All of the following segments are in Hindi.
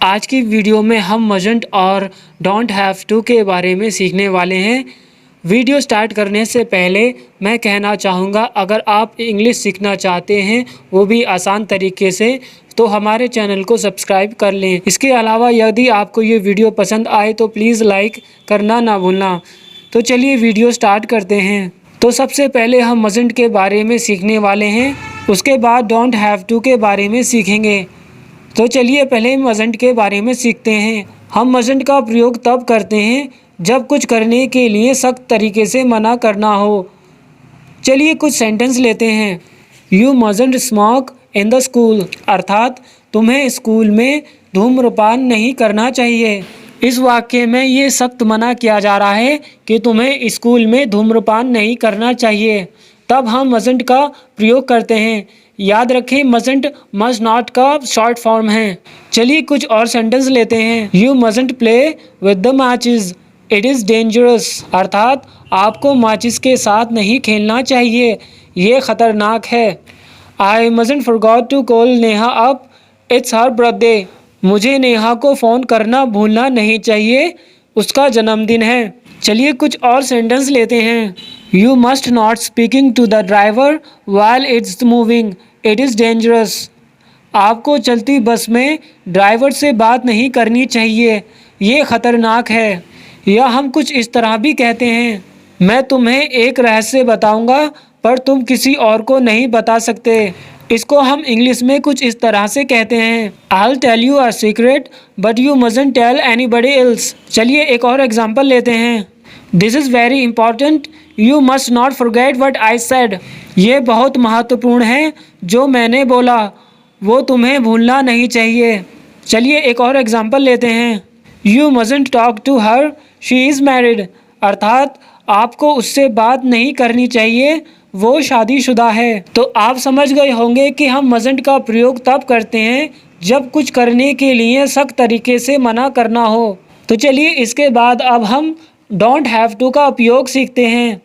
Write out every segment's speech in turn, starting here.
आज की वीडियो में हम मजंट और डोंट हैव टू के बारे में सीखने वाले हैं। वीडियो स्टार्ट करने से पहले मैं कहना चाहूँगा, अगर आप इंग्लिश सीखना चाहते हैं वो भी आसान तरीके से, तो हमारे चैनल को सब्सक्राइब कर लें। इसके अलावा यदि आपको ये वीडियो पसंद आए तो प्लीज़ लाइक करना ना भूलना। तो चलिए वीडियो स्टार्ट करते हैं। तो सबसे पहले हम मजंट के बारे में सीखने वाले हैं, उसके बाद डोंट हैव टू के बारे में सीखेंगे। तो चलिए पहले मजंट के बारे में सीखते हैं। हम मजंट का प्रयोग तब करते हैं जब कुछ करने के लिए सख्त तरीके से मना करना हो। चलिए कुछ सेंटेंस लेते हैं। You mustn't smoke in the school, अर्थात तुम्हें स्कूल में धूम्रपान नहीं करना चाहिए। इस वाक्य में ये सख्त मना किया जा रहा है कि तुम्हें स्कूल में धूम्रपान नहीं करना चाहिए। तब हम मजंट का प्रयोग करते हैं। याद रखें, मजंट मस्ट नॉट का शॉर्ट फॉर्म है। चलिए कुछ और सेंटेंस लेते हैं। You mustn't play with the matches, it is dangerous, अर्थात आपको माचिस के साथ नहीं खेलना चाहिए, ये खतरनाक है। I mustn't forgot to call Neha up, it's her birthday, मुझे नेहा को फ़ोन करना भूलना नहीं चाहिए, उसका जन्मदिन है। चलिए कुछ और सेंटेंस लेते हैं। You must not speaking to the driver while it's moving, it is dangerous, आपको चलती बस में ड्राइवर से बात नहीं करनी चाहिए, ये ख़तरनाक है। या हम कुछ इस तरह भी कहते हैं, मैं तुम्हें एक रहस्य बताऊंगा पर तुम किसी और को नहीं बता सकते। इसको हम इंग्लिश में कुछ इस तरह से कहते हैं, I'll tell you a secret but you mustn't tell anybody else। चलिए एक और एग्जांपल लेते हैं। This is very important, you must not forget what I said। ये बहुत महत्वपूर्ण है, जो मैंने बोला वो तुम्हें भूलना नहीं चाहिए। चलिए एक और एग्जांपल लेते हैं। You mustn't talk to her, she is married, अर्थात आपको उससे बात नहीं करनी चाहिए, वो शादीशुदा है। तो आप समझ गए होंगे कि हम मजंट का प्रयोग तब करते हैं जब कुछ करने के लिए सख्त तरीके से मना करना हो। तो चलिए इसके बाद अब हम डोंट हैव टू का उपयोग सीखते हैं।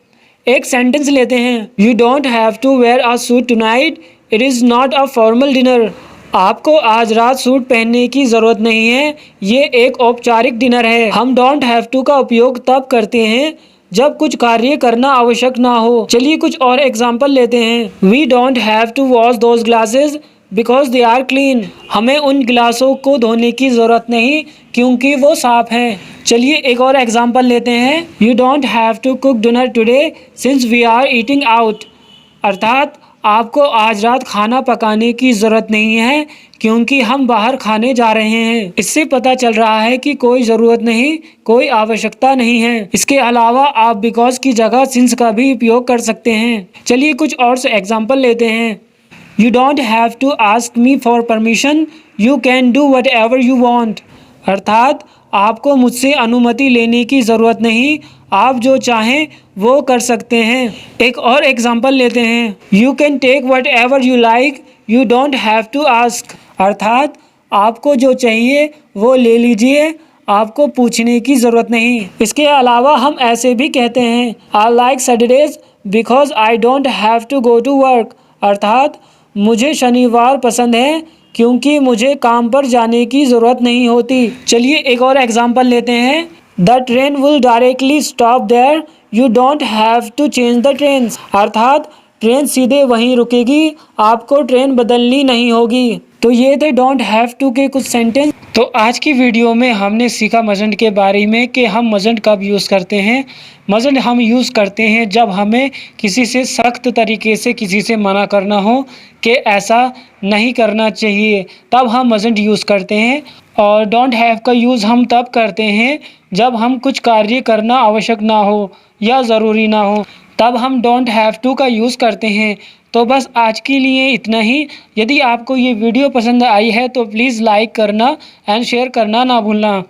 एक सेंटेंस लेते हैं। You don't have to wear a suit tonight, it is not a formal dinner, आपको आज रात सूट पहनने की ज़रूरत नहीं है, ये एक औपचारिक डिनर है। हम डोंट हैव टू का उपयोग तब करते हैं जब कुछ कार्य करना आवश्यक ना हो। चलिए कुछ और एग्जाम्पल लेते हैं। We don't have to wash those glasses because they are clean, हमें उन गिलासों को धोने की ज़रूरत नहीं क्योंकि वो साफ़ हैं। चलिए एक और एग्जाम्पल लेते हैं। You don't have to cook dinner today since we are eating out, अर्थात आपको आज रात खाना पकाने की ज़रूरत नहीं है क्योंकि हम बाहर खाने जा रहे हैं। इससे पता चल रहा है कि कोई ज़रूरत नहीं, कोई आवश्यकता नहीं है। इसके अलावा आप बिकॉज की जगह सिंस का भी उपयोग कर सकते हैं। चलिए कुछ और से एग्जाम्पल लेते हैं। You don't have to ask me for permission, you can do whatever you want, अर्थात आपको मुझसे अनुमति लेने की ज़रूरत नहीं, आप जो चाहें वो कर सकते हैं। एक और एग्जांपल लेते हैं। You can take whatever you like, you don't have to ask, अर्थात आपको जो चाहिए वो ले लीजिए, आपको पूछने की ज़रूरत नहीं। इसके अलावा हम ऐसे भी कहते हैं, I like Saturdays because I don't have to go to work, अर्थात मुझे शनिवार पसंद है क्योंकि मुझे काम पर जाने की ज़रूरत नहीं होती। चलिए एक और एग्जांपल लेते हैं। The train will directly stop there, you don't have to change the train, अर्थात ट्रेन सीधे वहीं रुकेगी, आपको ट्रेन बदलनी नहीं होगी। तो ये थे डोंट हैव टू के कुछ सेंटेंस। तो आज की वीडियो में हमने सीखा मजंट के बारे में कि हम मजंट कब यूज़ करते हैं। मजंट हम यूज़ करते हैं जब हमें किसी से सख्त तरीके से किसी से मना करना हो कि ऐसा नहीं करना चाहिए, तब हम मजंट यूज़ करते हैं। और डोंट हैव का यूज़ हम तब करते हैं जब हम कुछ कार्य करना आवश्यक ना हो या ज़रूरी ना हो, तब हम डोंट हैव टू का यूज़ करते हैं। तो बस आज के लिए इतना ही। यदि आपको ये वीडियो पसंद आई है तो प्लीज़ लाइक करना एंड शेयर करना ना भूलना।